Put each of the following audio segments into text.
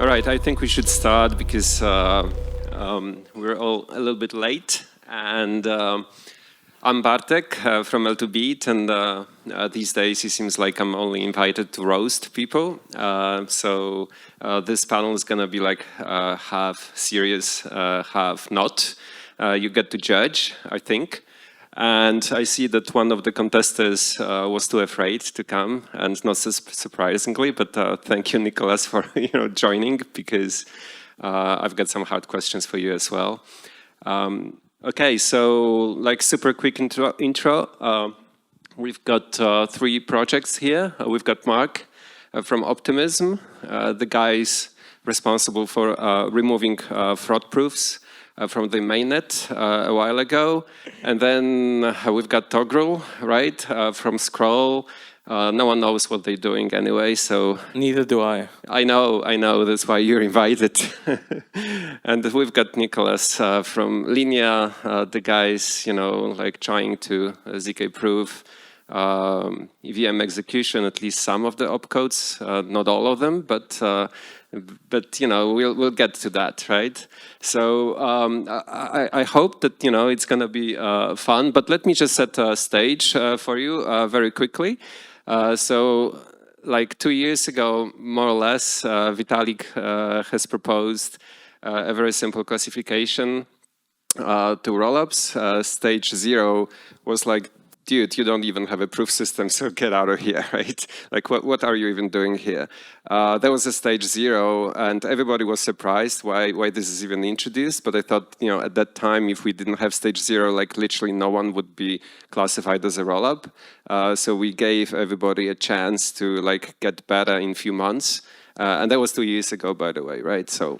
All right, I think we should start because we're all a little bit late. And I'm Bartek from L2Beat, and these days it seems like I'm only invited to roast people. So this panel is going to be like half serious, half not. You get to judge, I think. And I see that one of the contestants was too afraid to come, and not surprisingly, but thank you, Nicolas, for joining, because I've got some hard questions for you as well. Okay, so like super quick intro. We've got 3 projects here. We've got Mark from Optimism, the guys responsible for removing fraud proofs from the mainnet a while ago. And then we've got Toghrul, right, from Scroll. No one knows what they're doing anyway, so... Neither do I. I know, that's why you're invited. And we've got Nicolas from Linea, the guys, like trying to ZK-proof EVM execution, at least some of the opcodes, not all of them, but we'll get to that, right? So I hope that it's going to be fun. But let me just set a stage for you very quickly. So, like 2 years ago, more or less, Vitalik has proposed a very simple classification to rollups. Stage 0 was like, dude, you don't even have a proof system, so get out of here, right? Like, what are you even doing here? There was a stage 0, and everybody was surprised why this is even introduced. But I thought, at that time, if we didn't have stage 0, like literally no one would be classified as a rollup. So we gave everybody a chance to like get better in a few months. And that was 2 years ago, by the way, right? So.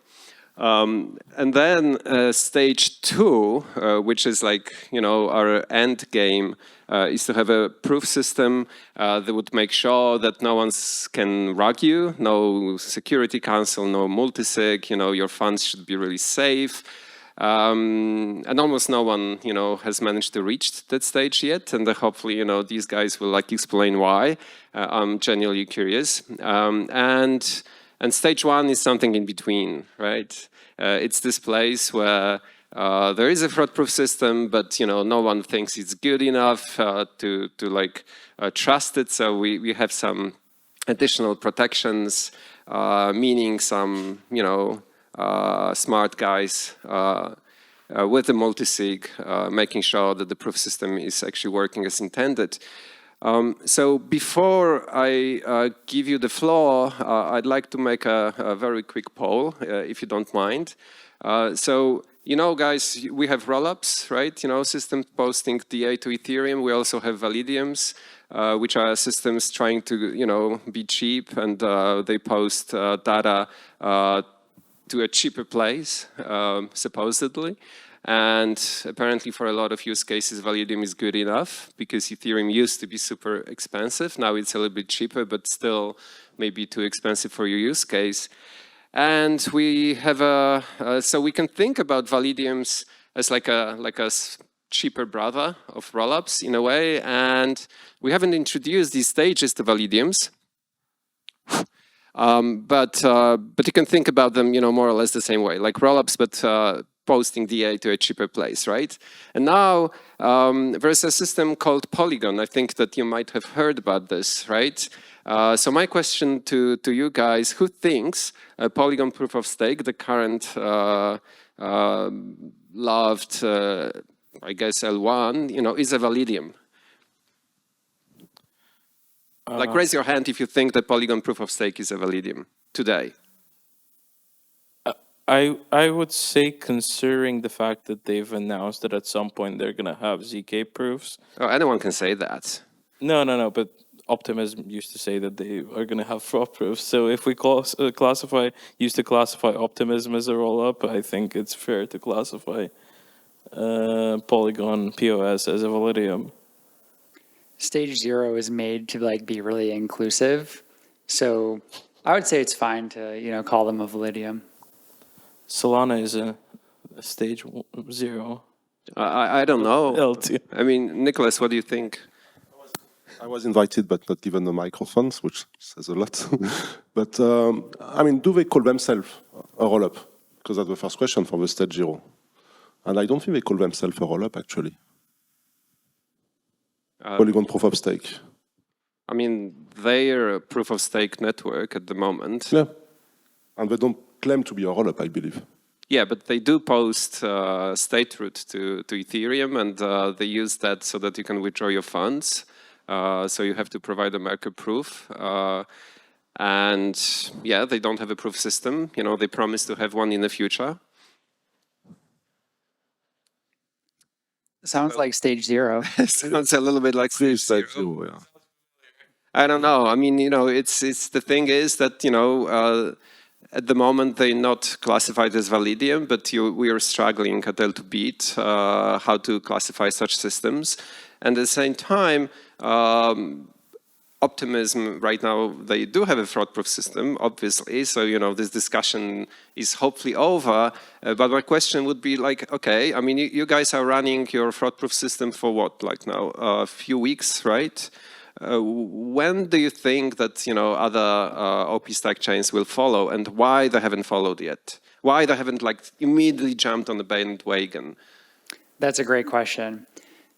And then stage 2, which is like, our end game, is to have a proof system that would make sure that no one can rug you, no security council, no multisig, your funds should be really safe. And almost no one, has managed to reach that stage yet. And hopefully, these guys will like explain why. I'm genuinely curious. And stage 1 is something in between, right? It's this place where there is a fraud-proof system, but no one thinks it's good enough to trust it. So we have some additional protections, meaning some smart guys with the multisig, making sure that the proof system is actually working as intended. So before I give you the floor, I'd like to make a very quick poll, if you don't mind. So, guys, we have rollups, right? Systems posting DA to Ethereum. We also have Validiums, which are systems trying to, be cheap, and they post data to a cheaper place, supposedly. And apparently for a lot of use cases, Validium is good enough because Ethereum used to be super expensive. Now it's a little bit cheaper, but still maybe too expensive for your use case. And we have so we can think about Validiums as like a cheaper brother of rollups in a way. And we haven't introduced these stages to Validiums. But you can think about them, more or less the same way, like rollups, but posting DA to a cheaper place, right? And now there's a system called Polygon. I think that you might have heard about this, right? So my question to you guys, who thinks Polygon proof of stake, the current loved, I guess, L1, is a Validium? Like, raise your hand if you think that Polygon proof of stake is a Validium today. I would say, considering the fact that they've announced that at some point they're going to have ZK proofs. Oh, anyone can say that. No, but Optimism used to say that they are going to have fraud proofs. So if we used to classify Optimism as a rollup, I think it's fair to classify Polygon POS as a Validium. Stage 0 is made to be really inclusive. So I would say it's fine to, call them a Validium. Solana is a stage 0. I don't know. L2. I mean, Nicolas, what do you think? I was invited, but not given a microphone, which says a lot. But, I mean, do they call themselves a roll-up? Because that's the first question for the stage 0. And I don't think they call themselves a roll-up, actually. Polygon proof of stake. I mean, they're a proof-of-stake network at the moment. Yeah. And they don't claim to be a roll-up, I believe. Yeah, but they do post state root to Ethereum, and they use that so that you can withdraw your funds. So you have to provide a market proof. And yeah, they don't have a proof system. You know, they promise to have one in the future. Sounds like stage 0. Sounds a little bit like stage Stage 0. 0, yeah. I don't know. I mean, you know, it's the thing is that, you know, at the moment they're not classified as Validium, but we are struggling at L to beat how to classify such systems. And at the same time, Optimism right now, they do have a fraud-proof system, obviously. So, you know, this discussion is hopefully over. But my question would be like, okay, I mean, you guys are running your fraud-proof system for what, like now, a few weeks, right? When do you think that, you know, other OP stack chains will follow, and why they haven't followed yet? Why they haven't like immediately jumped on the bandwagon? That's a great question.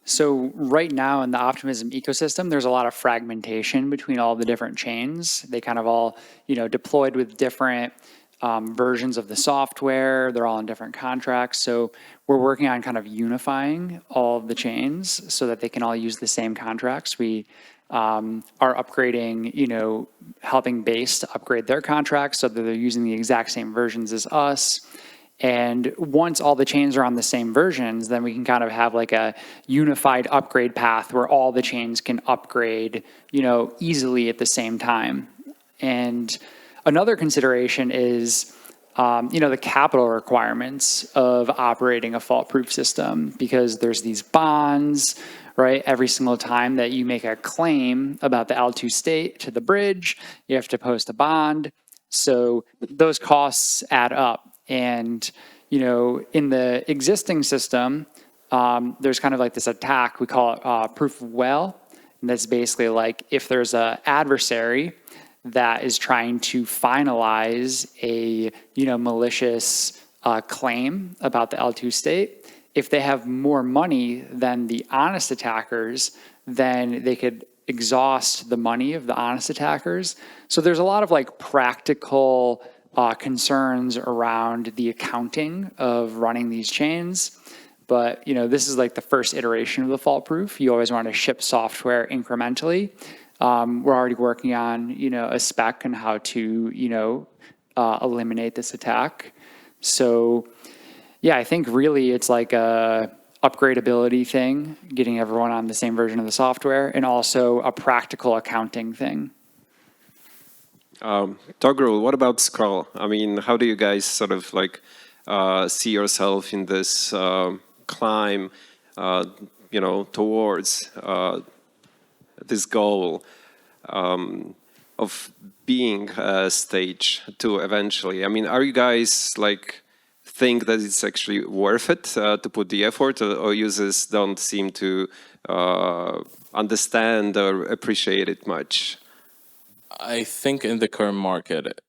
So right now in the Optimism ecosystem, there's a lot of fragmentation between all the different chains. They kind of all, you know, deployed with different versions of the software. They're all in different contracts. So we're working on kind of unifying all of the chains so that they can all use the same contracts. We are upgrading, you know, helping Base to upgrade their contracts so that they're using the exact same versions as us. And once all the chains are on the same versions, then we can kind of have like a unified upgrade path where all the chains can upgrade, you know, easily at the same time. And another consideration is, you know, the capital requirements of operating a fault-proof system, because there's these bonds, right? Every single time that you make a claim about the L2 state to the bridge, you have to post a bond. So those costs add up. And, you know, in the existing system, there's kind of like this attack, we call it proof of whale. And that's basically like if there's an adversary that is trying to finalize a, you know, malicious claim about the L2 state, if they have more money than the honest attackers, then they could exhaust the money of the honest attackers. So there's a lot of like practical concerns around the accounting of running these chains. But, you know, this is like the first iteration of the fault proof. You always want to ship software incrementally. We're already working on, you know, a spec on how to, you know, eliminate this attack. So, yeah, I think really it's like a upgradability thing, getting everyone on the same version of the software, and also a practical accounting thing. Toghrul, what about Scroll? I mean, how do you guys sort of like see yourself in this climb, you know, towards this goal of being stage 2 eventually? I mean, are you guys like think that it's actually worth it to put the effort, or users don't seem to understand or appreciate it much? I think in the current market,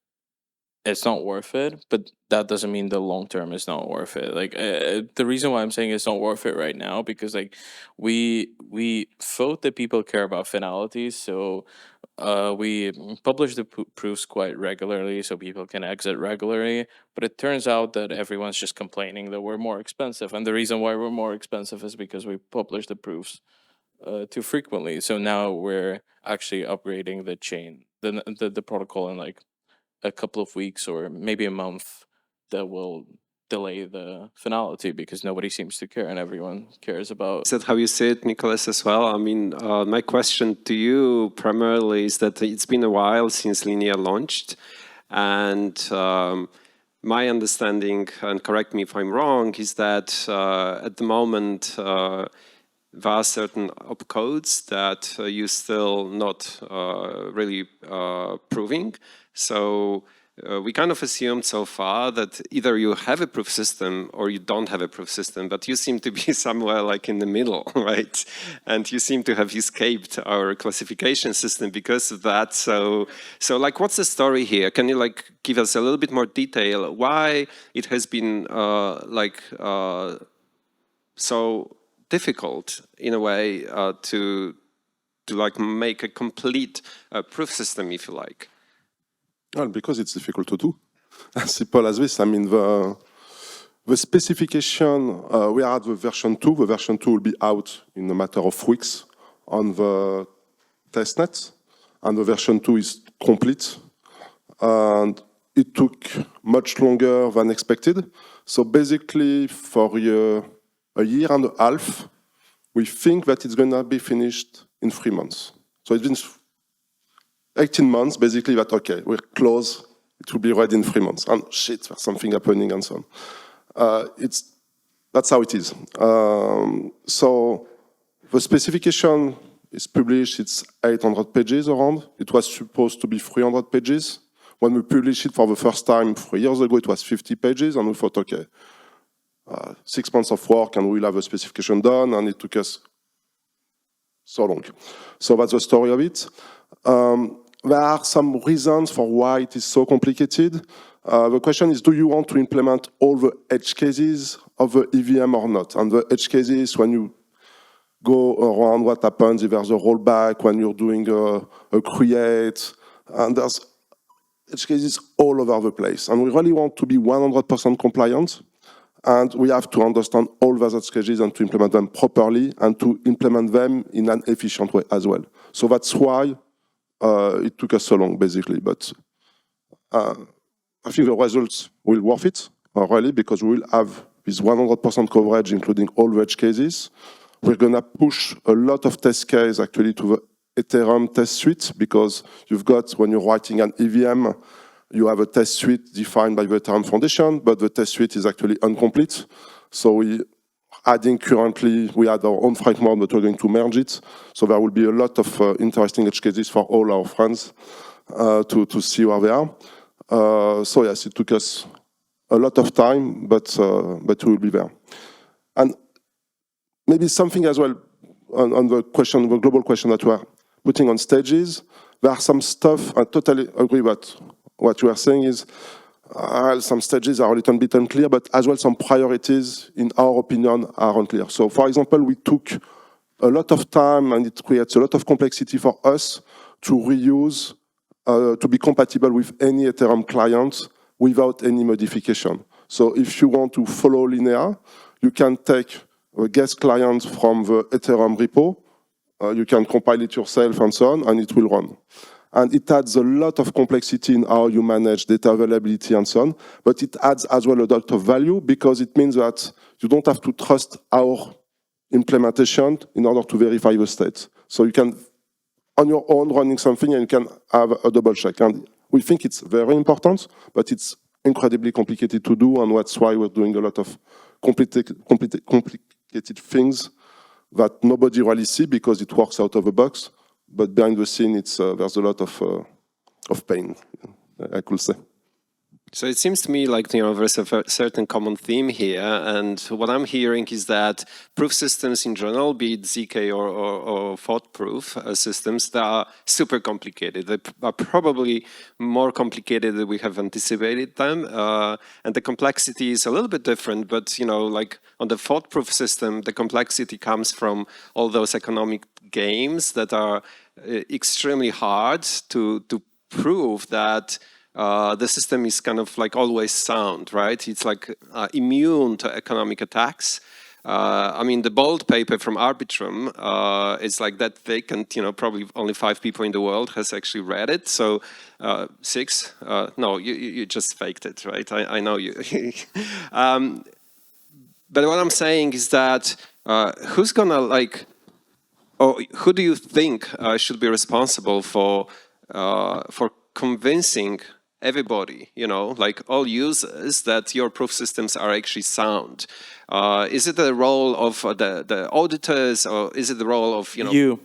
it's not worth it, but that doesn't mean the long term is not worth it. Like the reason why I'm saying it's not worth it right now, because like we thought that people care about finalities, so we publish the proofs quite regularly so people can exit regularly. But it turns out that everyone's just complaining that we're more expensive, and the reason why we're more expensive is because we publish the proofs too frequently. So now we're actually upgrading the chain, the protocol in like a couple of weeks or maybe a month. That will delay the finality because nobody seems to care and everyone cares about. Is that how you see it, Nicolas, as well? I mean, my question to you primarily is that it's been a while since Linea launched, and my understanding, and correct me if I'm wrong, is that at the moment there are certain opcodes that you still not really proving. So we kind of assumed so far that either you have a proof system or you don't have a proof system, but you seem to be somewhere like in the middle, right? And you seem to have escaped our classification system because of that. So like, what's the story here? Can you like give us a little bit more detail why it has been so difficult in a way to like make a complete proof system, if you like? Well, because it's difficult to do. As simple as this. I mean, the specification, we are at the version 2. The version 2 will be out in a matter of weeks on the testnet. And the version 2 is complete. And it took much longer than expected. So basically, for a year and a half, we think that it's going to be finished in 3 months. So it's been 18 months, basically, that, okay, we're close, it will be ready in 3 months. And shit, there's something happening and so on. That's how it is. So the specification is published, it's 800 pages around. It was supposed to be 300 pages. When we published it for the first time 3 years ago, it was 50 pages, and we thought, okay, 6 months of work and we'll have a specification done, and it took us so long. So that's the story of it. There are some reasons for why it is so complicated. The question is, do you want to implement all the edge cases of the EVM or not? And the edge cases, when you go around what happens if there's a rollback, when you're doing a create, and there's edge cases all over the place. And we really want to be 100% compliant. And we have to understand all those edge cases and to implement them properly and to implement them in an efficient way as well. So that's why it took us so long, basically. But I think the results will worth it, really, because we will have this 100% coverage, including all the edge cases. We're going to push a lot of test cases, actually, to the Ethereum test suite, because you've got, when you're writing an EVM, you have a test suite defined by the Ethereum Foundation, but the test suite is actually incomplete. So we adding currently, we had our own framework, but we're going to merge it. So there will be a lot of interesting edge cases for all our friends to see where they are. So yes, it took us a lot of time, but we will be there. And maybe something as well on the question, the global question that we are putting on stages. There are some stuff, I totally agree with what you are saying is some stages are a little bit unclear, but as well some priorities, in our opinion, are unclear. So, for example, we took a lot of time, and it creates a lot of complexity for us to reuse, to be compatible with any Ethereum client without any modification. So if you want to follow Linea, you can take a guest client from the Ethereum repo, you can compile it yourself and so on, and it will run. And it adds a lot of complexity in how you manage data availability and so on, but it adds as well a lot of value because it means that you don't have to trust our implementation in order to verify the state. So you can, on your own, running something, and you can have a double check. And we think it's very important, but it's incredibly complicated to do, and that's why we're doing a lot of complicated things that nobody really see because it works out of the box. But behind the scene, it's there's a lot of pain, I could say. So it seems to me like there's a certain common theme here, and what I'm hearing is that proof systems in general, be it ZK or thought-proof systems, that are super complicated. They are probably more complicated than we have anticipated them, and the complexity is a little bit different. But like on the thought-proof system, the complexity comes from all those economic games that are extremely hard to prove that the system is kind of like always sound, right? It's like immune to economic attacks. I mean, the bold paper from Arbitrum is like that thick, and probably only 5 people in the world has actually read it. So 6? No, you just faked it, right? I know you. But what I'm saying is that who's gonna like, or who do you think should be responsible for convincing everybody, like all users, that your proof systems are actually sound? Is it the role of the auditors, or is it the role of, You.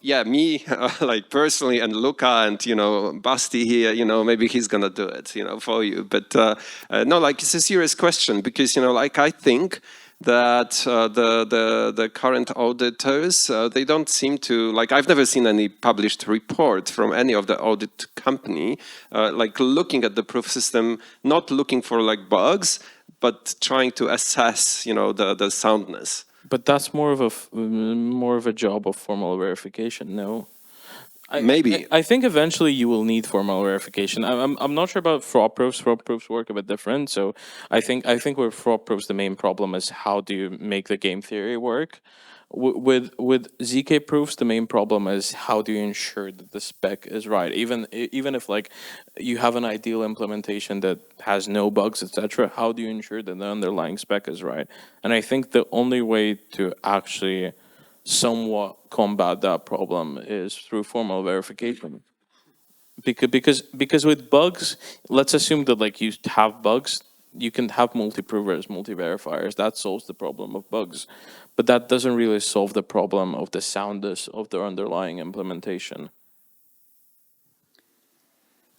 yeah, me, like personally, and Luca, and Basti here, maybe he's gonna do it, for you. But no, like it's a serious question because like I think that the current auditors they don't seem to like. I've never seen any published report from any of the audit company like looking at the proof system, not looking for like bugs, but trying to assess the soundness. But that's more of a job of formal verification. No, Maybe. I think eventually you will need formal verification. I'm not sure about fraud proofs. Fraud proofs work a bit different. So I think with fraud proofs the main problem is how do you make the game theory work. With ZK proofs, the main problem is how do you ensure that the spec is right, even if like you have an ideal implementation that has no bugs, etc. How do you ensure that the underlying spec is right? And I think the only way to actually somewhat combat that problem is through formal verification. Because with bugs, let's assume that like you have bugs. You can have multi-provers, multi-verifiers. That solves the problem of bugs. But that doesn't really solve the problem of the soundness of the underlying implementation.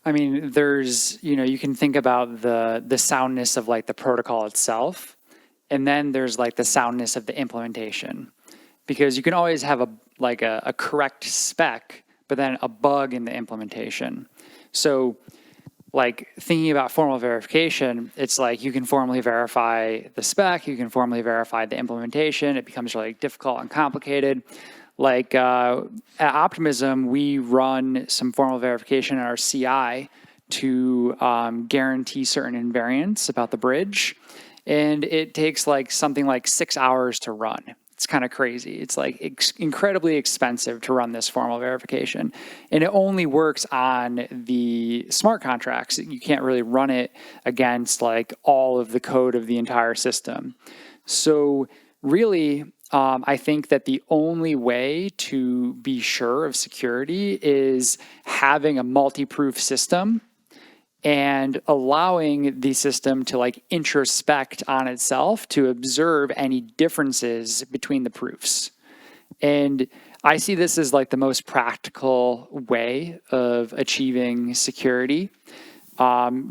I mean, there's, you can think about the soundness of like the protocol itself, and then there's like the soundness of the implementation. Because you can always have a correct spec, but then a bug in the implementation. So like thinking about formal verification, it's like you can formally verify the spec, you can formally verify the implementation. It becomes really difficult and complicated. Like at Optimism, we run some formal verification in our CI to guarantee certain invariants about the bridge. And it takes like something like 6 hours to run. It's kind of crazy. It's like incredibly expensive to run this formal verification. And it only works on the smart contracts. You can't really run it against like all of the code of the entire system. So really, I think that the only way to be sure of security is having a multi-proof system and allowing the system to like introspect on itself to observe any differences between the proofs. And I see this as like the most practical way of achieving security,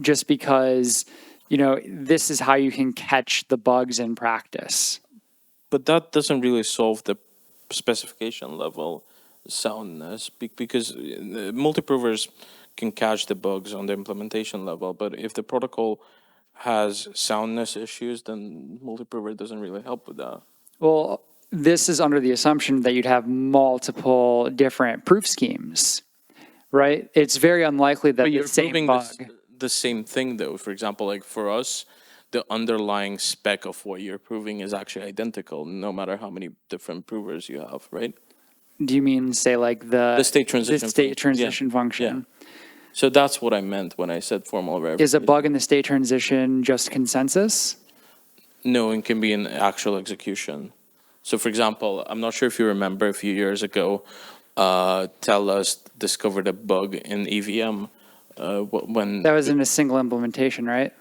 just because, this is how you can catch the bugs in practice. But that doesn't really solve the specification level soundness because multi-provers can catch the bugs on the implementation level, but if the protocol has soundness issues, then multi-prover doesn't really help with that. Well, this is under the assumption that you'd have multiple different proof schemes, right? It's very unlikely that the same bug. The same thing, though. For example, like for us, the underlying spec of what you're proving is actually identical, no matter how many different provers you have, right? Do you mean, say, like the state transition function? Yeah. So that's what I meant when I said formal verification. Is a bug in the state transition just consensus? No, it can be in actual execution. So, for example, I'm not sure if you remember a few years ago, Telus discovered a bug in EVM when... That was in a single implementation, right?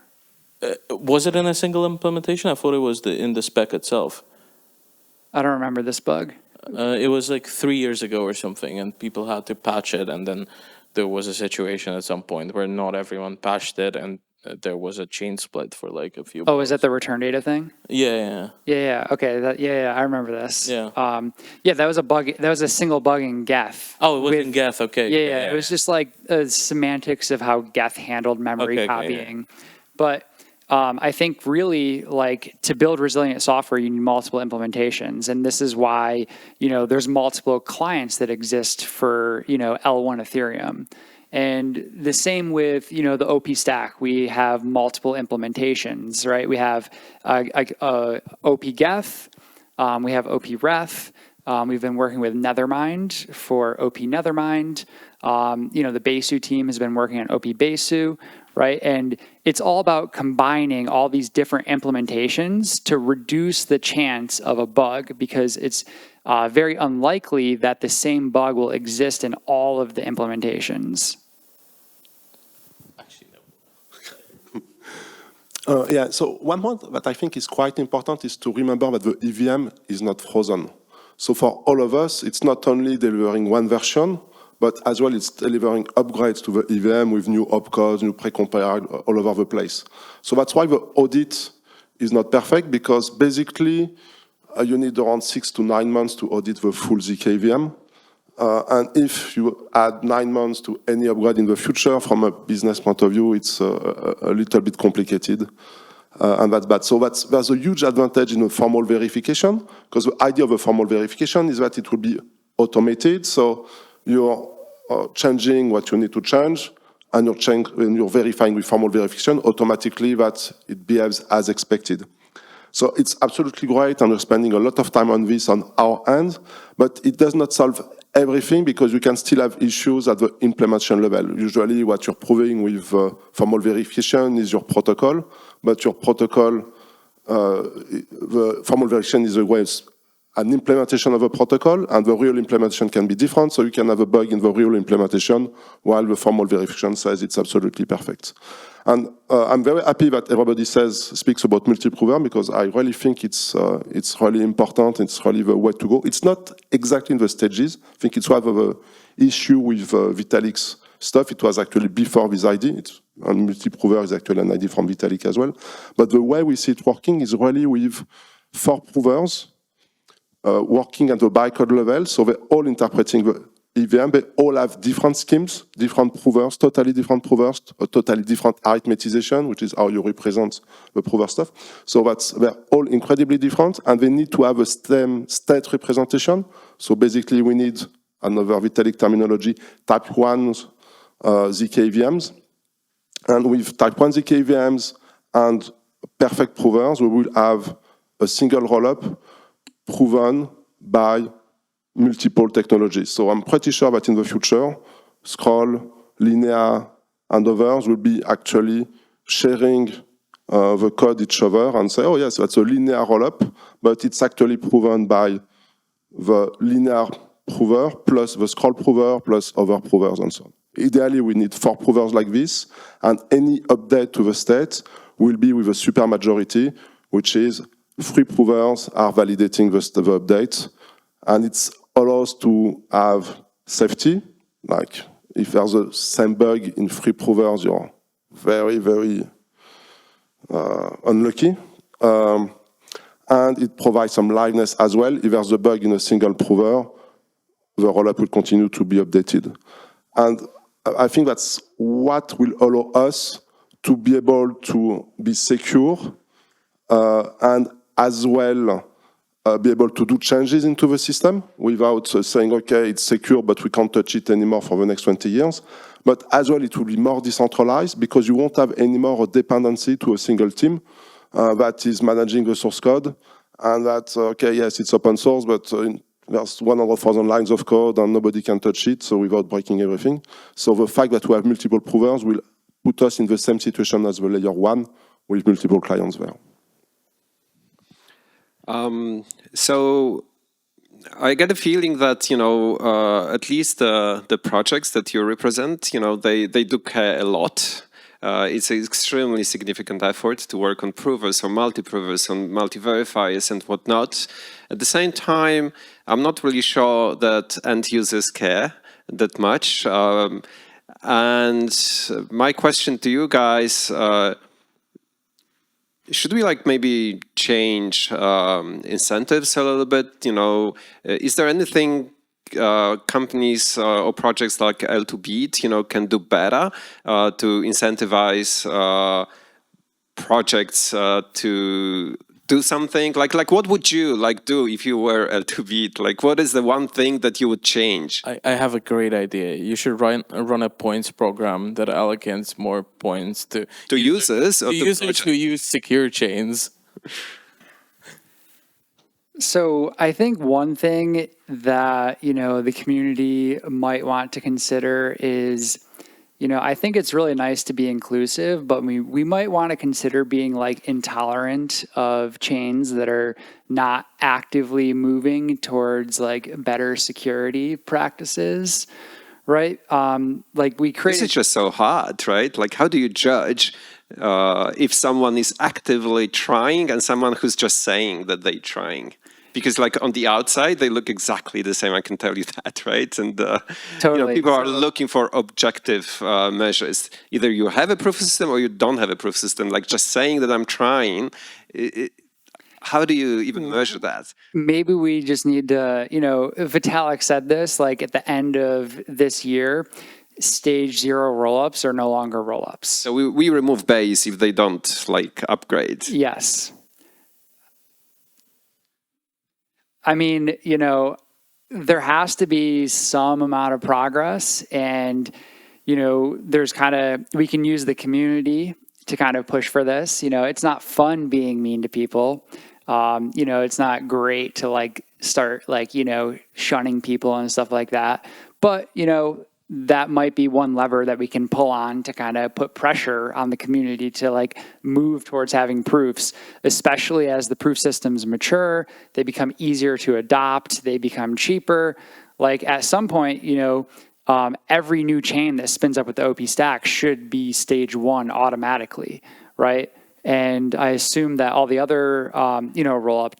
Was it in a single implementation? I thought it was in the spec itself. I don't remember this bug. It was like 3 years ago or something, and people had to patch it, and then there was a situation at some point where not everyone patched it, and there was a chain split for like a few. Oh, is that the return data thing? Yeah. Okay. I remember this. Yeah. Yeah, that was a bug. That was a single bug in Geth. Oh, it was in Geth. Okay. Yeah. It was just like semantics of how Geth handled memory copying. But I think really, like, to build resilient software, you need multiple implementations. And this is why, there's multiple clients that exist for, L1 Ethereum. And the same with, the OP stack. We have multiple implementations, right? We have OP Geth, we have OP Ref. We've been working with Nethermind for OP Nethermind. The Besu team has been working on OP Besu, right? And it's all about combining all these different implementations to reduce the chance of a bug, because it's very unlikely that the same bug will exist in all of the implementations. So one point that I think is quite important is to remember that the EVM is not frozen. So for all of us, it's not only delivering one version, but as well it's delivering upgrades to the EVM with new opcodes, new pre-compiled all over the place. So that's why the audit is not perfect, because basically you need around 6 to 9 months to audit the full ZK-VM. And if you add 9 months to any upgrade in the future, from a business point of view, it's a little bit complicated. And that's bad. So there's a huge advantage in a formal verification, because the idea of a formal verification is that it will be automated. So you're changing what you need to change, and you're verifying with formal verification automatically that it behaves as expected. So it's absolutely great, and we're spending a lot of time on this on our end, but it does not solve everything, because you can still have issues at the implementation level. Usually what you're proving with formal verification is your protocol, but your protocol, the formal verification is a way an implementation of a protocol, and the real implementation can be different, so you can have a bug in the real implementation, while the formal verification says it's absolutely perfect. And I'm very happy that everybody speaks about multi-prover, because I really think it's really important, it's really the way to go. It's not exactly in the stages. I think it's one of the issue with Vitalik's stuff. It was actually before this ID, and multi-prover is actually an ID from Vitalik as well. But the way we see it working is really with 4 provers, working at the bytecode level, so they're all interpreting the EVM. They all have different schemes, different provers, totally different provers, a totally different arithmetization, which is how you represent the prover stuff. So they're all incredibly different, and they need to have a same state representation. So basically, we need another Vitalik terminology, type 1 ZK-VMs. And with type 1 ZK-VMs and perfect provers, we will have a single rollup proven by multiple technologies. So I'm pretty sure that in the future, Scroll, Linear, and others will be actually sharing the code each other and say, oh yes, that's a linear rollup, but it's actually proven by the linear prover plus the Scroll prover plus other provers and so on. Ideally, we need 4 provers like this, and any update to the state will be with a supermajority, which is 3 provers are validating the update, and it allows to have safety. Like if there's the same bug in 3 provers, you're very, very unlucky. And it provides some liveness as well. If there's a bug in a single prover, the rollup will continue to be updated. And I think that's what will allow us to be able to be secure and as well be able to do changes into the system without saying, okay, it's secure, but we can't touch it anymore for the next 20 years. But as well, it will be more decentralized, because you won't have any more a dependency to a single team that is managing the source code. And that, okay, yes, it's open source, but there's 100,000 lines of code and nobody can touch it, so without breaking everything. So the fact that we have multiple provers will put us in the same situation as the layer 1 with multiple clients there. So I get a feeling that, at least the projects that you represent, they do care a lot. It's an extremely significant effort to work on provers or multi-provers, on multi-verifiers and whatnot. At the same time, I'm not really sure that end users care that much. And my question to you guys, should we maybe change incentives a little bit? Is there anything companies or projects like L2Beat, can do better to incentivize projects to do something? Like what would you do if you were L2Beat? What is the one thing that you would change? I have a great idea. You should run a points program that allocates more points to users who use secure chains. So I think one thing that, the community might want to consider is, I think it's really nice to be inclusive, but we might want to consider being intolerant of chains that are not actively moving towards better security practices, right? We create. This is just so hard, right? How do you judge if someone is actively trying and someone who's just saying that they're trying? Because like on the outside, they look exactly the same. I can tell you that, right? And Totally. people are looking for objective measures. Either you have a proof system or you don't have a proof system. Like just saying that I'm trying, how do you even measure that? Maybe we just need to, Vitalik said this, like at the end of this year, stage 0 rollups are no longer rollups. So we remove base if they don't like upgrade. Yes. I mean, there has to be some amount of progress, and, there's we can use the community to kind of push for this. It's not fun being mean to people. It's not great to start shunning people and stuff like that. But, that might be one lever that we can pull on to kind of put pressure on the community to move towards having proofs, especially as the proof systems mature, they become easier to adopt, they become cheaper. At some point, every new chain that spins up with the OP stack should be stage 1 automatically, right? And I assume that all the other, roll-up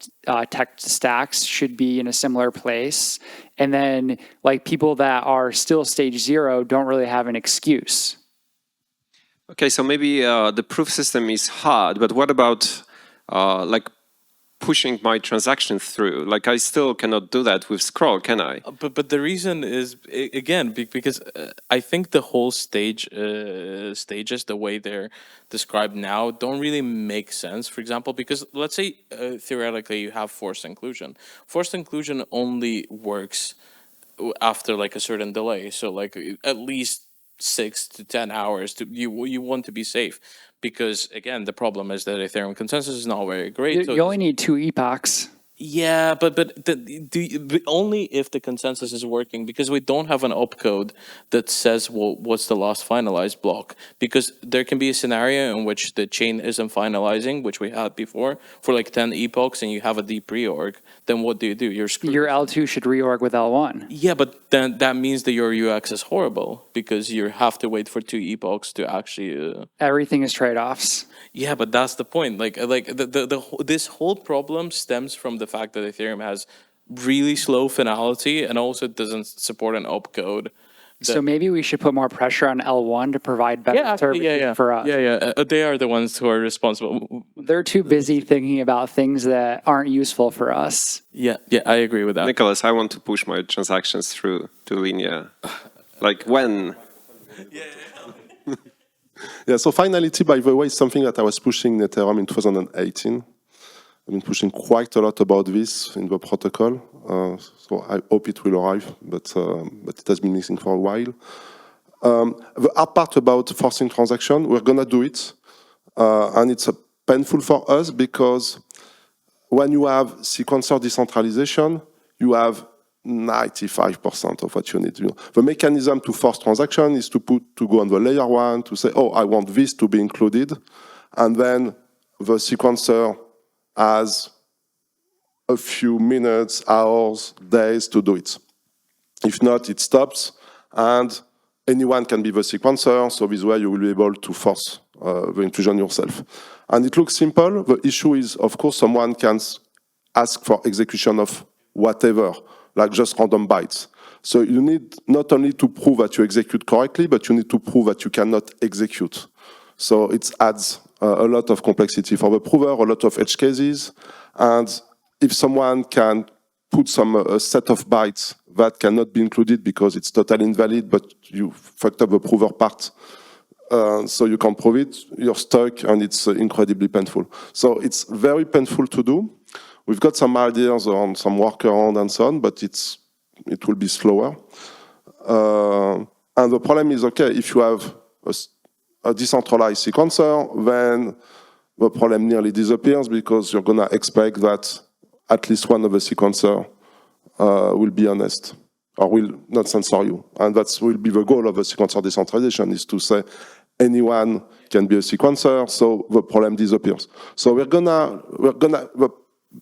tech stacks should be in a similar place. And then, people that are still stage 0 don't really have an excuse. Okay, so maybe the proof system is hard, but what about pushing my transaction through? I still cannot do that with scroll, can I? But the reason is, again, because I think the whole stages, the way they're described now, don't really make sense. For example, because let's say theoretically you have forced inclusion. Forced inclusion only works after a certain delay. So at least 6 to 10 hours. You want to be safe. Because, again, the problem is that Ethereum consensus is not very great. You only need 2 epochs. Yeah, but only if the consensus is working, because we don't have an opcode that says, well, what's the last finalized block? Because there can be a scenario in which the chain isn't finalizing, which we had before, for 10 epochs, and you have a deep reorg. Then what do? You're screwed. Your L2 should reorg with L1. Yeah, but then that means that your UX is horrible, because you have to wait for 2 epochs to actually... Everything is trade-offs. Yeah, but that's the point. This whole problem stems from the fact that Ethereum has really slow finality and also doesn't support an opcode. So maybe we should put more pressure on L1 to provide better services for us. They are the ones who are responsible. They're too busy thinking about things that aren't useful for us. Yeah, I agree with that. Nicolas, I want to push my transactions through to Linea. When? Yeah, so finality, by the way, is something that I was pushing in Ethereum in 2018. I've been pushing quite a lot about this in the protocol, so I hope it will arrive, but it has been missing for a while. The hard part about forcing transaction, we're going to do it, and it's painful for us because when you have sequencer decentralization, you have 95% of what you need. The mechanism to force transaction is to go on the layer 1, to say, oh, I want this to be included, and then the sequencer has a few minutes, hours, days to do it. If not, it stops, and anyone can be the sequencer, so this way you will be able to force the inclusion yourself. And it looks simple. The issue is, of course, someone can ask for execution of whatever, like just random bytes. So you need not only to prove that you execute correctly, but you need to prove that you cannot execute. So it adds a lot of complexity for the prover, a lot of edge cases. And if someone can put a set of bytes that cannot be included because it's totally invalid, but you fucked up the prover part, so you can't prove it, you're stuck, and it's incredibly painful. So it's very painful to do. We've got some ideas on some workaround and so on, but it will be slower. And the problem is, okay, if you have a decentralized sequencer, then the problem nearly disappears because you're going to expect that at least one of the sequencer will be honest or will not censor you. And that will be the goal of the sequencer decentralization, is to say anyone can be a sequencer, so the problem disappears. So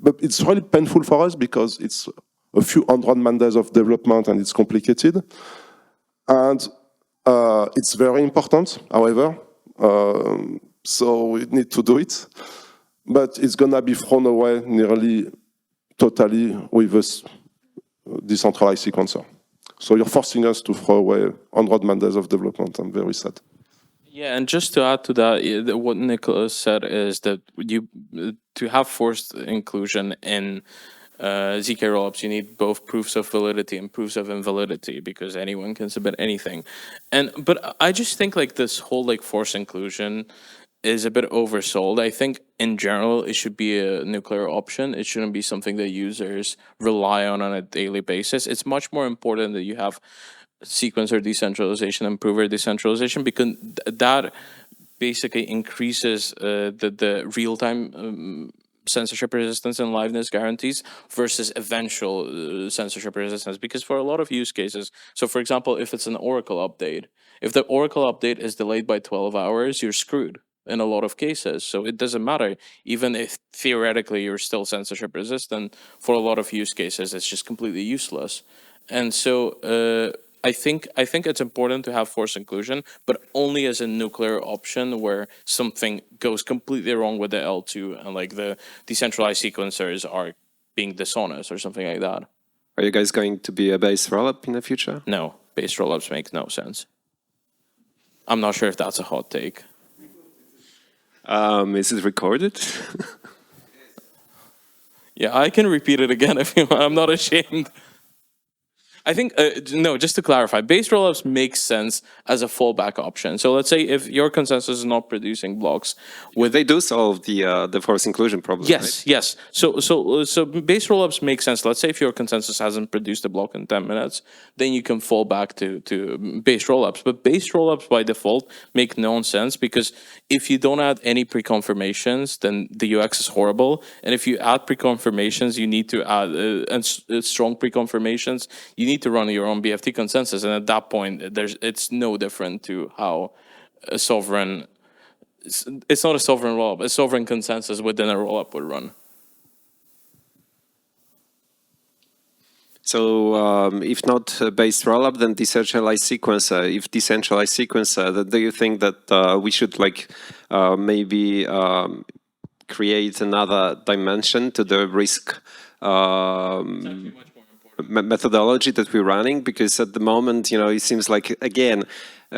but it's really painful for us because it's a few hundred man days of development and it's complicated. And it's very important, however, so we need to do it. But it's going to be thrown away nearly totally with a decentralized sequencer. So you're forcing us to throw away 100 man days of development. I'm very sad. Yeah, and just to add to that, what Nicolas said is that to have forced inclusion in ZK rollups, you need both proofs of validity and proofs of invalidity, because anyone can submit anything. But I just think like this whole like forced inclusion is a bit oversold. I think in general it should be a nuclear option. It shouldn't be something that users rely on a daily basis. It's much more important that you have sequencer decentralization and prover decentralization, because that basically increases the real-time censorship resistance and liveness guarantees versus eventual censorship resistance. Because for a lot of use cases, so for example, if it's an Oracle update, if the Oracle update is delayed by 12 hours, you're screwed in a lot of cases. So it doesn't matter, even if theoretically you're still censorship resistant, for a lot of use cases, it's just completely useless. And so I think it's important to have forced inclusion, but only as a nuclear option where something goes completely wrong with the L2 and like the decentralized sequencers are being dishonest or something like that. Are you guys going to be a base rollup in the future? No, base rollups make no sense. I'm not sure if that's a hot take. Is it recorded? Yeah, I can repeat it again if you want. I'm not ashamed. I think, no, just to clarify, base rollups make sense as a fallback option. So let's say if your consensus is not producing blocks with... They do solve the forced inclusion problem, Yes, right? yes. So base rollups make sense. Let's say if your consensus hasn't produced a block in 10 minutes, then you can fall back to base rollups. But base rollups by default make no sense, because if you don't add any pre-confirmations, then the UX is horrible. And if you add pre-confirmations, you need to add strong pre-confirmations. You need to run your own BFT consensus, and at that point, it's no different to how a sovereign. It's not a sovereign rollup. A sovereign consensus within a rollup would run. So if not based rollup, then decentralized sequencer. If decentralized sequencer, then do you think that we should like maybe create another dimension to the risk methodology that we're running? Because at the moment, it seems like, again,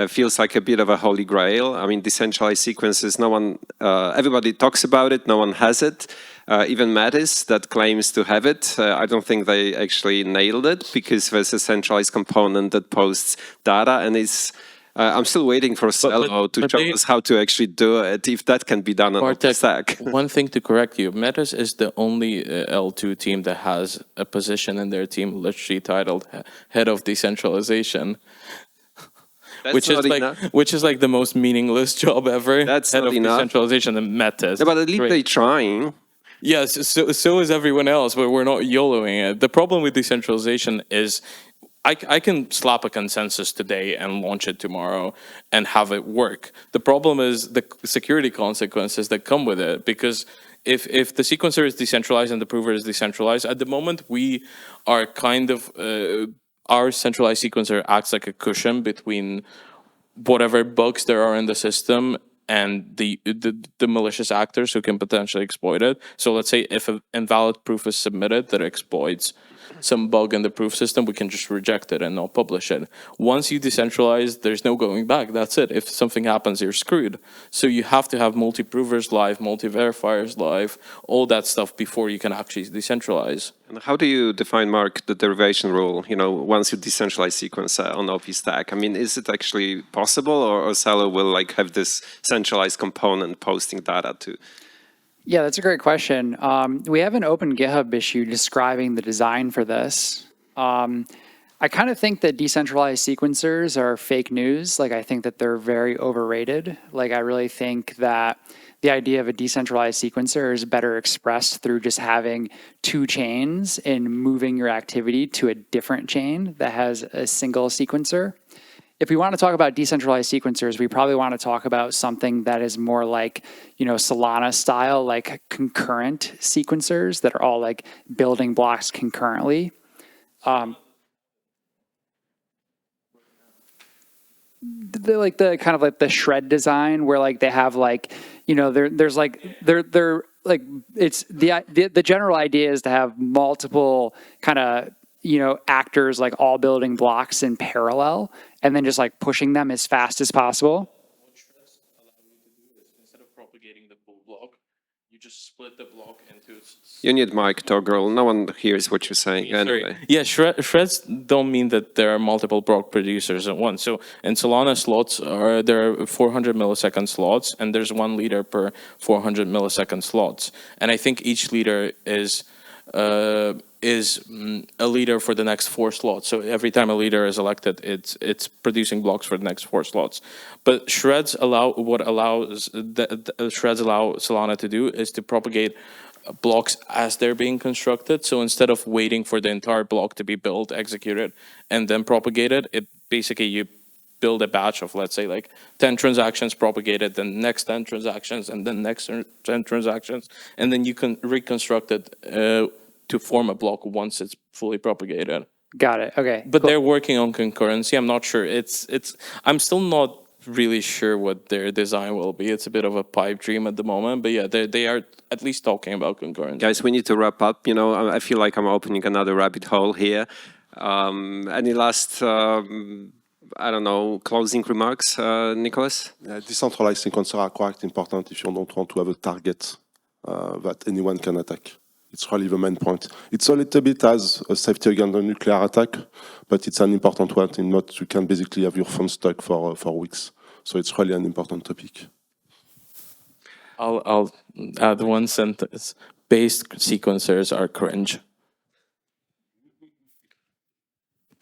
feels like a bit of a holy grail. I mean, decentralized sequences, no one, everybody talks about it, no one has it. Even Mattis, that claims to have it, I don't think they actually nailed it, because there's a centralized component that posts data, and it's I'm still waiting for Cello to show us how to actually do it, if that can be done on Bartek, OpenStack. One thing to correct you, Metis is the only L2 team that has a position in their team literally titled Head of Decentralization. Which is like the most meaningless job ever. That's Head not of enough. Decentralization and Metis. Yeah, but at least they're trying. Yes, so is everyone else, but we're not YOLOing it. The problem with decentralization is I can slap a consensus today and launch it tomorrow and have it work. The problem is the security consequences that come with it, because if the sequencer is decentralized and the prover is decentralized, at the moment we are kind of, our centralized sequencer acts like a cushion between whatever bugs there are in the system and the malicious actors who can potentially exploit it. So let's say if an invalid proof is submitted that exploits some bug in the proof system, we can just reject it and not publish it. Once you decentralize, there's no going back. That's it. If something happens, you're screwed. So you have to have multi-provers live, multi-verifiers live, all that stuff before you can actually decentralize. And how do you define, Mark, the derivation rule, once you decentralize sequencer on OpenStack? I mean, is it actually possible, or Cello will like have this centralized component posting data to? Yeah, that's a great question. We have an open GitHub issue describing the design for this. I kind of think that decentralized sequencers are fake news. Like, I think that they're very overrated. Like, I really think that the idea of a decentralized sequencer is better expressed through just having two chains and moving your activity to a different chain that has a single sequencer. If we want to talk about decentralized sequencers, we probably want to talk about something that is more like, Solana style, like concurrent sequencers that are all like building blocks concurrently. They're like the kind of like the shred design where like they have like, they're like it's the general idea is to have multiple kind of actors like all building blocks in parallel and then just like pushing them as fast as possible. What shreds allow you to do is instead of propagating the full block, you just split the block into. You need mic, Toghrul. No one hears what you're saying. Anyway. Yeah, shreds don't mean that there are multiple block producers at once. So in Solana slots, there are 400 millisecond slots, and there's 1 leader per 400 millisecond slots. And I think each leader is a leader for the next 4 slots. So every time a leader is elected, it's producing blocks for the next 4 slots. But shreds allow Solana to do is to propagate blocks as they're being constructed. So instead of waiting for the entire block to be built, executed, and then propagated, it basically you build a batch of, let's say, like 10 transactions propagated, then next 10 transactions, and then next 10 transactions, and then you can reconstruct it to form a block once it's fully propagated. Got it. Okay. But they're working on concurrency. I'm not sure. I'm still not really sure what their design will be. It's a bit of a pipe dream at the moment, but yeah, they are at least talking about concurrency. Guys, we need to wrap up. I feel like I'm opening another rabbit hole here. Any last, closing remarks, Nicolas? Decentralized sequencers are quite important if you don't want to have a target that anyone can attack. It's really the main point. It's a little bit as a safety against a nuclear attack, but it's an important one in that you can basically have your phone stuck for weeks. So it's really an important topic. I'll add one sentence. Based sequencers are cringe.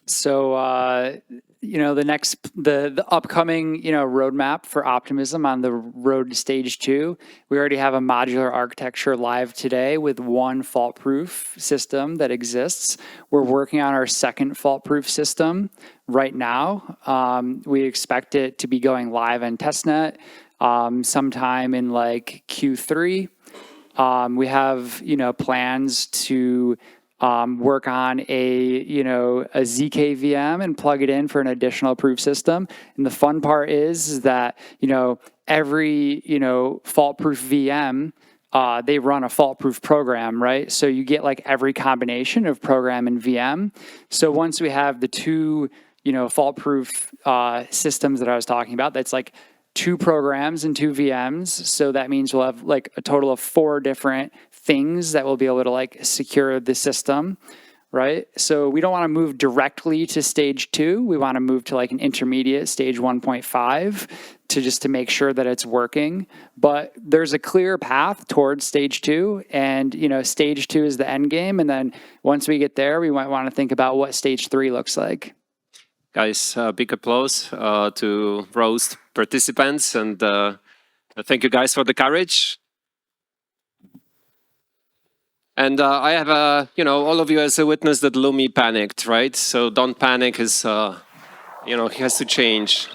So, the upcoming, roadmap for optimism on the road to stage 2, we already have a modular architecture live today with 1 fault-proof system that exists. We're working on our second fault-proof system right now. We expect it to be going live in testnet sometime in like Q3. We have, plans to work on a ZK VM and plug it in for an additional proof system. And the fun part is that, every, fault-proof VM, they run a fault-proof program, right? So you get like every combination of program and VM. So once we have the 2, fault-proof systems that I was talking about, that's like 2 programs and 2 VMs. So that means we'll have like a total of 4 different things that will be able to like secure the system, right? So we don't want to move directly to stage 2. We want to move to like an intermediate stage 1.5 to make sure that it's working. But there's a clear path towards stage 2, and stage 2 is the end game. And then once we get there, we might want to think about what stage 3 looks like. Guys, big applause to roast participants, and thank you guys for the courage. And I have, all of you as a witness that Lumi panicked, right? So don't panic, he has to change.